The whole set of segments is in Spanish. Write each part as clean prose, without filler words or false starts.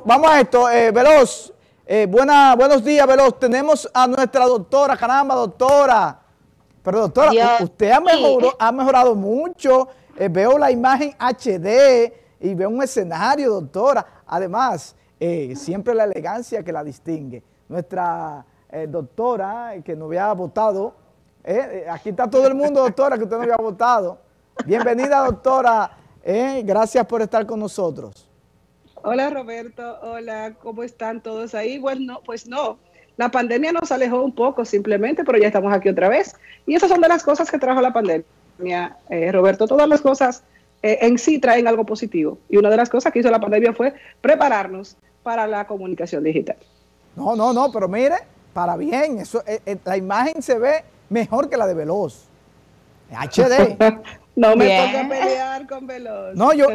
vamos a esto, Veloz. Buenos días, Veloz. Tenemos a nuestra doctora, caramba, doctora. Pero doctora, usted ha mejorado mucho. Veo la imagen HD y veo un escenario, doctora. Además, siempre la elegancia que la distingue. Nuestra doctora, que no había votado. Aquí está todo el mundo, doctora, que usted no había votado. Bienvenida, doctora. Gracias por estar con nosotros. Hola Roberto, hola, ¿cómo están todos ahí? Bueno, pues no, la pandemia nos alejó un poco simplemente, pero ya estamos aquí otra vez. Y esas son de las cosas que trajo la pandemia, Roberto. Todas las cosas en sí traen algo positivo. Y una de las cosas que hizo la pandemia fue prepararnos para la comunicación digital. No, pero mire, para bien, eso, la imagen se ve mejor que la de Veloz. HD. No me toca pelear con Veloz. No, yo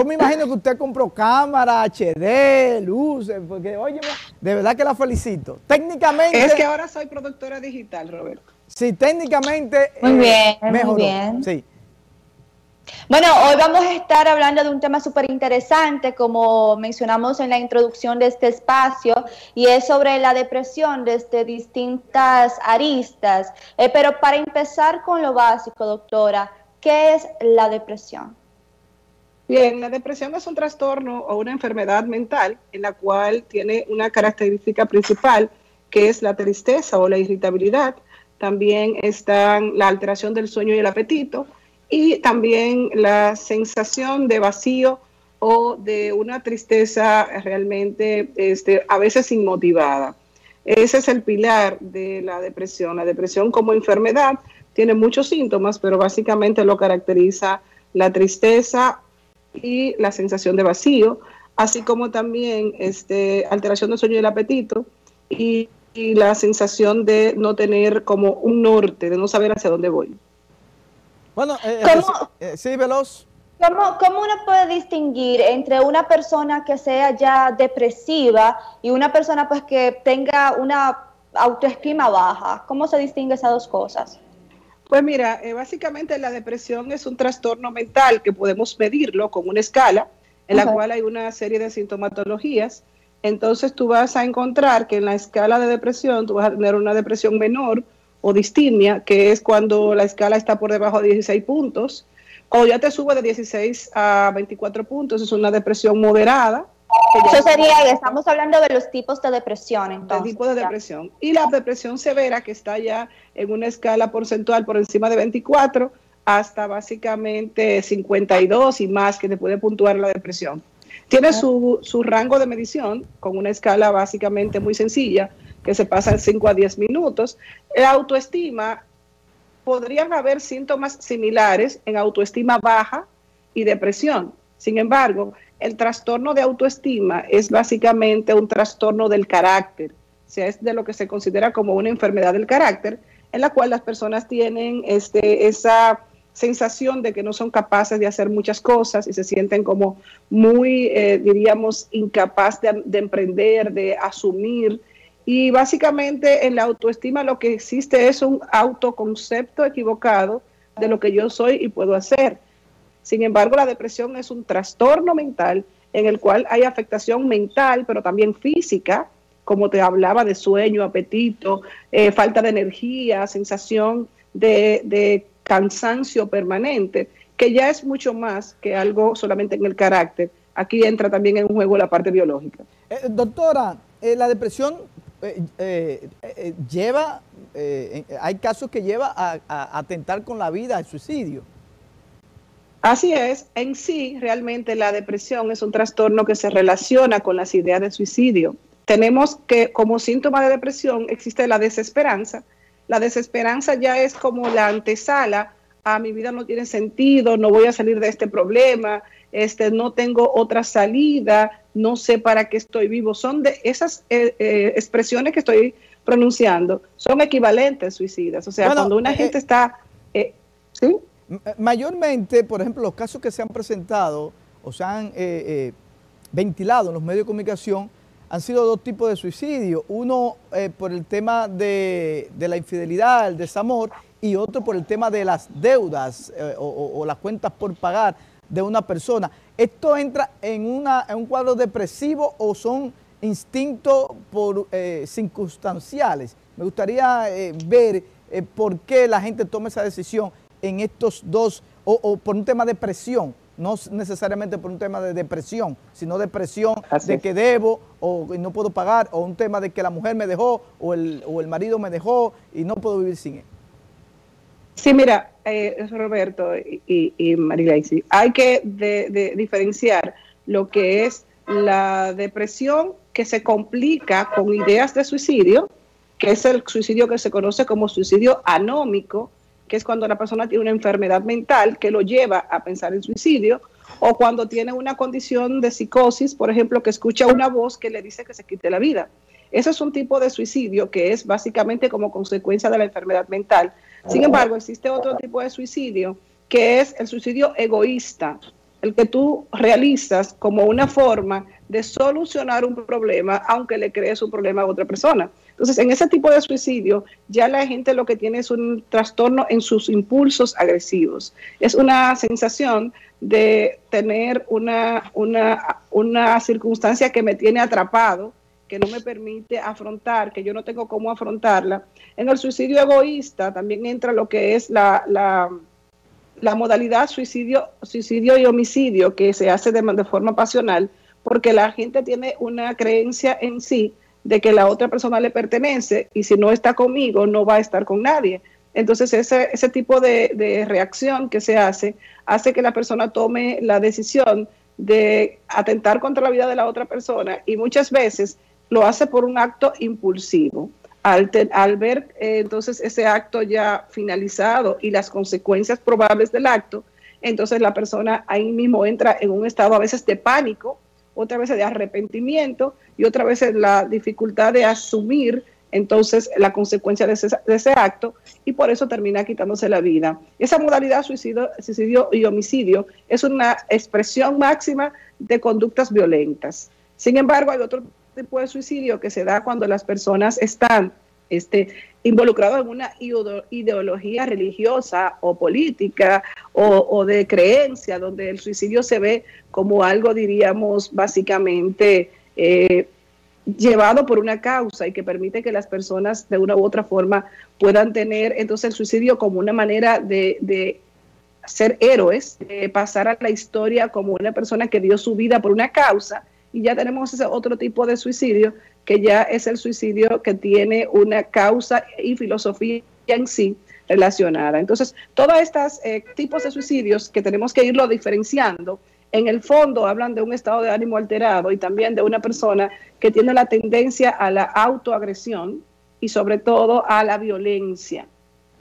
me imagino que usted compró cámara, HD, luces, porque, oye, de verdad que la felicito. Técnicamente... Es que ahora soy productora digital, Roberto. Sí, técnicamente... Muy bien, mejoró. muy bien. Sí. Bueno, hoy vamos a estar hablando de un tema súper interesante, como mencionamos en la introducción de este espacio, y es sobre la depresión desde distintas aristas. Pero para empezar con lo básico, doctora, ¿qué es la depresión? Bien, la depresión es un trastorno o una enfermedad mental en la cual tiene una característica principal, que es la tristeza o la irritabilidad. También están la alteración del sueño y el apetito, y también la sensación de vacío o de una tristeza realmente a veces inmotivada. Ese es el pilar de la depresión. La depresión como enfermedad tiene muchos síntomas, pero básicamente lo caracteriza la tristeza y la sensación de vacío, así como también alteración del sueño y el apetito y la sensación de no tener como un norte, de no saber hacia dónde voy. Bueno, sí, Veloz. ¿Cómo uno puede distinguir entre una persona que sea ya depresiva y una persona pues que tenga una autoestima baja? ¿Cómo se distingue esas dos cosas? Pues mira, básicamente la depresión es un trastorno mental que podemos medirlo con una escala en la cual hay una serie de sintomatologías. Entonces tú vas a encontrar que en la escala de depresión tú vas a tener una depresión menor o distimia, que es cuando la escala está por debajo de 16 puntos, o ya te sube de 16 a 24 puntos, es una depresión moderada. Eso sería, estamos hablando de los tipos de depresión, entonces. De tipo de depresión. Y la depresión severa, que está ya en una escala porcentual por encima de 24, hasta básicamente 52 y más, que te puede puntuar la depresión. Tiene su rango de medición, con una escala básicamente muy sencilla, que se pasa en 5 a 10 minutos. La autoestima, podrían haber síntomas similares en autoestima baja y depresión. Sin embargo, el trastorno de autoestima es básicamente un trastorno del carácter, o sea, es de lo que se considera como una enfermedad del carácter, en la cual las personas tienen esa sensación de que no son capaces de hacer muchas cosas y se sienten como muy, diríamos, incapaz de emprender, de asumir. Y básicamente en la autoestima lo que existe es un autoconcepto equivocado de lo que yo soy y puedo hacer. Sin embargo, la depresión es un trastorno mental en el cual hay afectación mental, pero también física, como te hablaba de sueño, apetito, falta de energía, sensación de cansancio permanente, que ya es mucho más que algo solamente en el carácter. Aquí entra también en un juego la parte biológica. Doctora, la depresión hay casos que lleva a atentar con la vida, al suicidio. Así es, en sí realmente la depresión es un trastorno que se relaciona con las ideas de suicidio. Tenemos que como síntoma de depresión existe la desesperanza. La desesperanza ya es como la antesala a mi vida no tiene sentido, no voy a salir de este problema, no tengo otra salida, no sé para qué estoy vivo. Son de esas expresiones que estoy pronunciando, son equivalentes suicidas. O sea, bueno, cuando una gente está... ¿sí? Mayormente, por ejemplo, los casos que se han presentado o se han ventilado en los medios de comunicación han sido dos tipos de suicidio. Uno por el tema de la infidelidad, el desamor, y otro por el tema de las deudas o las cuentas por pagar de una persona. ¿esto entra en un cuadro depresivo o son instintos circunstanciales? Me gustaría ver por qué la gente toma esa decisión en estos dos, o por un tema de presión, no necesariamente por un tema de depresión, sino depresión de que debo o no puedo pagar, o un tema de que la mujer me dejó o el marido me dejó y no puedo vivir sin él. Sí, mira, Roberto y Marilacy, hay que diferenciar lo que es la depresión que se complica con ideas de suicidio, que es el suicidio que se conoce como suicidio anómico, que es cuando la persona tiene una enfermedad mental que lo lleva a pensar en suicidio, o cuando tiene una condición de psicosis, por ejemplo, que escucha una voz que le dice que se quite la vida. Ese es un tipo de suicidio que es básicamente como consecuencia de la enfermedad mental. Sin embargo, existe otro tipo de suicidio, que es el suicidio egoísta, el que tú realizas como una forma de solucionar un problema, aunque le crees un problema a otra persona. Entonces, en ese tipo de suicidio, ya la gente lo que tiene es un trastorno en sus impulsos agresivos. Es una sensación de tener una circunstancia que me tiene atrapado, que no me permite afrontar, que yo no tengo cómo afrontarla. En el suicidio egoísta también entra lo que es la modalidad suicidio y homicidio, que se hace de forma pasional, porque la gente tiene una creencia en sí de que la otra persona le pertenece y si no está conmigo no va a estar con nadie. Entonces ese tipo de reacción que se hace que la persona tome la decisión de atentar contra la vida de la otra persona, y muchas veces lo hace por un acto impulsivo. Al ver entonces ese acto ya finalizado y las consecuencias probables del acto, entonces la persona ahí mismo entra en un estado a veces de pánico, otra vez de arrepentimiento y otra vez la dificultad de asumir entonces la consecuencia de ese acto, y por eso termina quitándose la vida. Esa modalidad suicidio y homicidio es una expresión máxima de conductas violentas. Sin embargo, hay otro tipo de suicidio que se da cuando las personas están involucradas en una ideología religiosa o política o de creencia, donde el suicidio se ve como algo, diríamos, básicamente llevado por una causa y que permite que las personas de una u otra forma puedan tener entonces el suicidio como una manera de ser héroes, de pasar a la historia como una persona que dio su vida por una causa. Y ya tenemos ese otro tipo de suicidio, que ya es el suicidio que tiene una causa y filosofía en sí relacionada. Entonces, todos estos tipos de suicidios que tenemos que irlo diferenciando, en el fondo hablan de un estado de ánimo alterado y también de una persona que tiene la tendencia a la autoagresión y sobre todo a la violencia.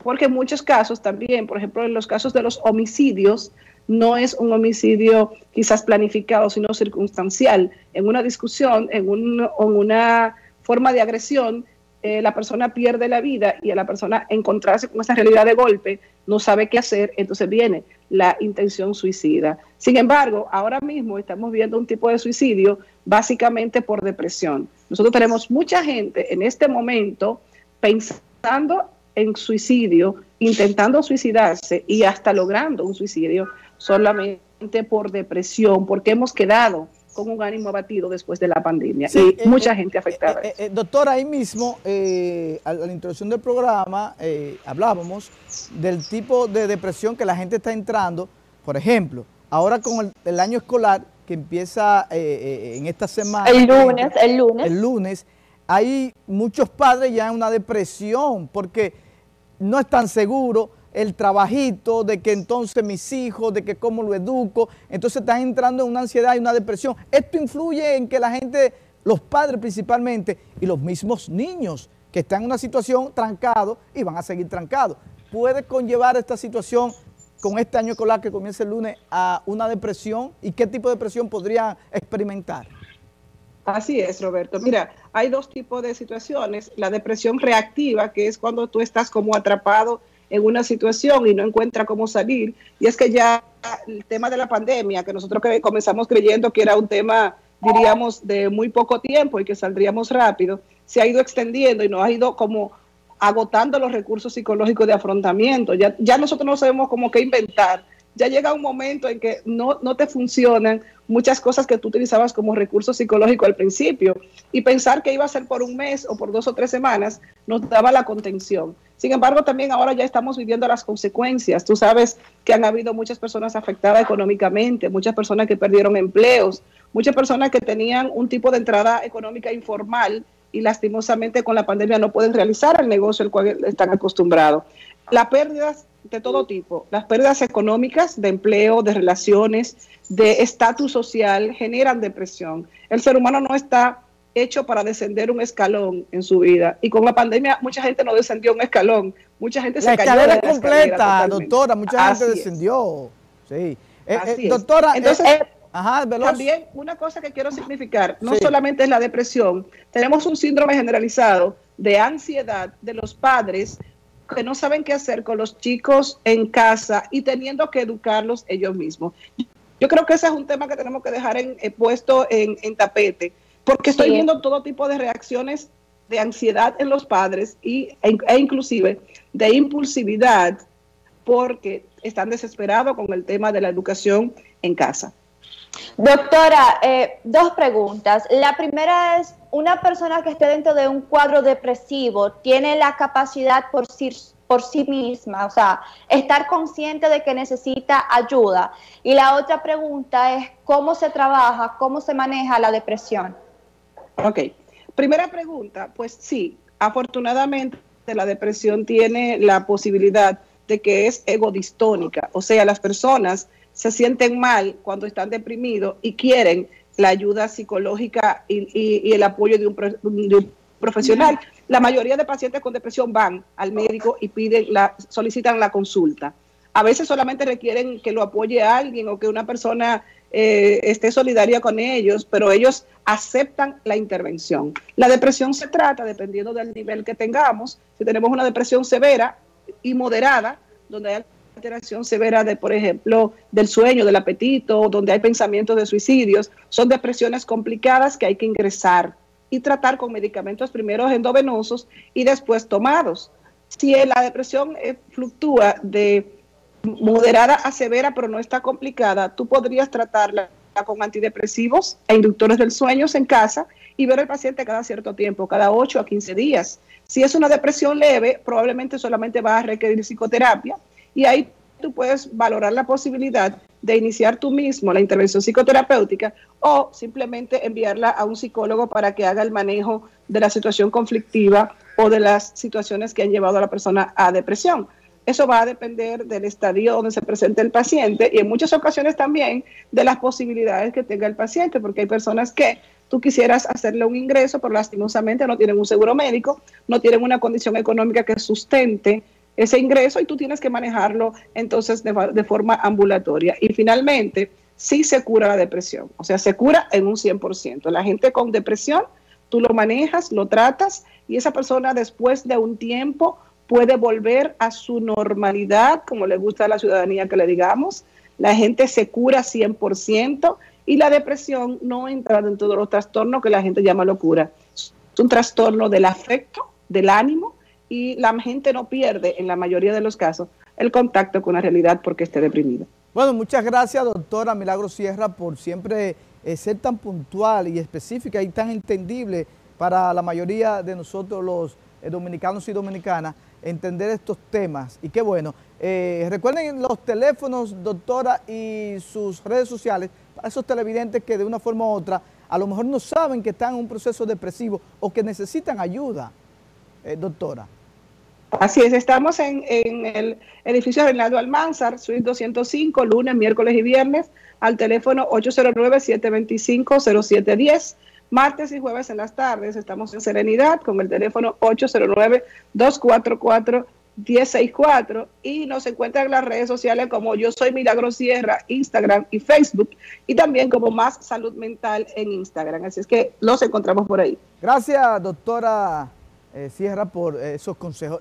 Porque en muchos casos también, por ejemplo, en los casos de los homicidios, no es un homicidio quizás planificado, sino circunstancial. En una discusión, en una forma de agresión, la persona pierde la vida, y a la persona encontrarse con esa realidad de golpe, no sabe qué hacer, entonces viene la intención suicida. Sin embargo, ahora mismo estamos viendo un tipo de suicidio básicamente por depresión. Nosotros tenemos mucha gente en este momento pensando en suicidio, intentando suicidarse y hasta logrando un suicidio solamente por depresión, porque hemos quedado con un ánimo abatido después de la pandemia, sí, y mucha gente afectada. Doctora, ahí mismo, a la introducción del programa, hablábamos del tipo de depresión que la gente está entrando. Por ejemplo, ahora con el año escolar que empieza en esta semana. El lunes, hay muchos padres ya en una depresión porque no están seguros el trabajito, de que entonces mis hijos, de que cómo lo educo, entonces están entrando en una ansiedad y una depresión. Esto influye en que la gente, los padres principalmente, y los mismos niños que están en una situación trancados y van a seguir trancados, puede conllevar esta situación con este año escolar que comienza el lunes a una depresión. ¿Y qué tipo de depresión podrían experimentar? Así es, Roberto. Mira, hay dos tipos de situaciones. La depresión reactiva, que es cuando tú estás como atrapado en una situación y no encuentra cómo salir, y es que ya el tema de la pandemia, que nosotros comenzamos creyendo que era un tema, diríamos, de muy poco tiempo y que saldríamos rápido, se ha ido extendiendo y nos ha ido como agotando los recursos psicológicos de afrontamiento. Ya nosotros no sabemos cómo qué inventar ya llega un momento en que no te funcionan muchas cosas que tú utilizabas como recurso psicológico al principio, y pensar que iba a ser por un mes o por 2 o 3 semanas nos daba la contención. Sin embargo, también ahora ya estamos viviendo las consecuencias. Tú sabes que han habido muchas personas afectadas económicamente, muchas personas que perdieron empleos, muchas personas que tenían un tipo de entrada económica informal y lastimosamente con la pandemia no pueden realizar el negocio al cual están acostumbrados. Las pérdidas de todo tipo, las pérdidas económicas, de empleo, de relaciones, de estatus social, generan depresión. El ser humano no está hecho para descender un escalón en su vida, y con la pandemia mucha gente no descendió un escalón, mucha gente se cayó de la escalera completa, doctora, mucha gente descendió. Sí. Doctora, entonces, también una cosa que quiero significar, no solamente es la depresión, tenemos un síndrome generalizado de ansiedad de los padres que no saben qué hacer con los chicos en casa y teniendo que educarlos ellos mismos. Yo creo que ese es un tema que tenemos que dejar puesto en tapete, porque estoy viendo todo tipo de reacciones de ansiedad en los padres e inclusive de impulsividad, porque están desesperados con el tema de la educación en casa. Doctora, 2 preguntas. La primera es, ¿una persona que esté dentro de un cuadro depresivo tiene la capacidad por sí misma, o sea, estar consciente de que necesita ayuda? Y la otra pregunta es, ¿cómo se trabaja, cómo se maneja la depresión? Ok, primera pregunta, pues sí, afortunadamente la depresión tiene la posibilidad de que es egodistónica, o sea, las personas se sienten mal cuando están deprimidos y quieren la ayuda psicológica y el apoyo de un profesional. La mayoría de pacientes con depresión van al médico y solicitan la consulta. A veces solamente requieren que lo apoye a alguien o que una persona esté solidaria con ellos, pero ellos aceptan la intervención. La depresión se trata, dependiendo del nivel que tengamos, si tenemos una depresión severa y moderada, donde hay alteración severa de, por ejemplo, del sueño, del apetito, donde hay pensamientos de suicidios, son depresiones complicadas que hay que ingresar y tratar con medicamentos primero endovenosos y después tomados. Si la depresión fluctúa de moderada a severa, pero no está complicada, tú podrías tratarla con antidepresivos e inductores del sueño en casa y ver al paciente cada cierto tiempo, cada 8 a 15 días. Si es una depresión leve, probablemente solamente va a requerir psicoterapia, y ahí tú puedes valorar la posibilidad de iniciar tú mismo la intervención psicoterapéutica o simplemente enviarla a un psicólogo para que haga el manejo de la situación conflictiva o de las situaciones que han llevado a la persona a depresión. Eso va a depender del estadio donde se presente el paciente y en muchas ocasiones también de las posibilidades que tenga el paciente, porque hay personas que tú quisieras hacerle un ingreso, pero lastimosamente no tienen un seguro médico, no tienen una condición económica que sustente ese ingreso y tú tienes que manejarlo entonces de forma ambulatoria. Y finalmente, sí se cura la depresión, o sea, se cura en un 100%. La gente con depresión, tú lo manejas, lo tratas y esa persona después de un tiempo puede volver a su normalidad, como le gusta a la ciudadanía que le digamos. La gente se cura 100% y la depresión no entra dentro de los trastornos que la gente llama locura. Es un trastorno del afecto, del ánimo, y la gente no pierde, en la mayoría de los casos, el contacto con la realidad porque esté deprimida. Bueno, muchas gracias, doctora Milagros Sierra, por siempre ser tan puntual y específica y tan entendible para la mayoría de nosotros los dominicanos y dominicanas, entender estos temas. Y qué bueno. Recuerden los teléfonos, doctora, y sus redes sociales, para esos televidentes que de una forma u otra a lo mejor no saben que están en un proceso depresivo o que necesitan ayuda, doctora. Así es, estamos en el edificio Reinaldo Almanzar, suite 205, lunes, miércoles y viernes, al teléfono 809-725-0710. Martes y jueves en las tardes estamos en Serenidad con el teléfono 809-244-1064 y nos encuentran en las redes sociales como Yo Soy Milagros Sierra, Instagram y Facebook, y también como Más Salud Mental en Instagram. Así es que los encontramos por ahí. Gracias, doctora Sierra, por esos consejos.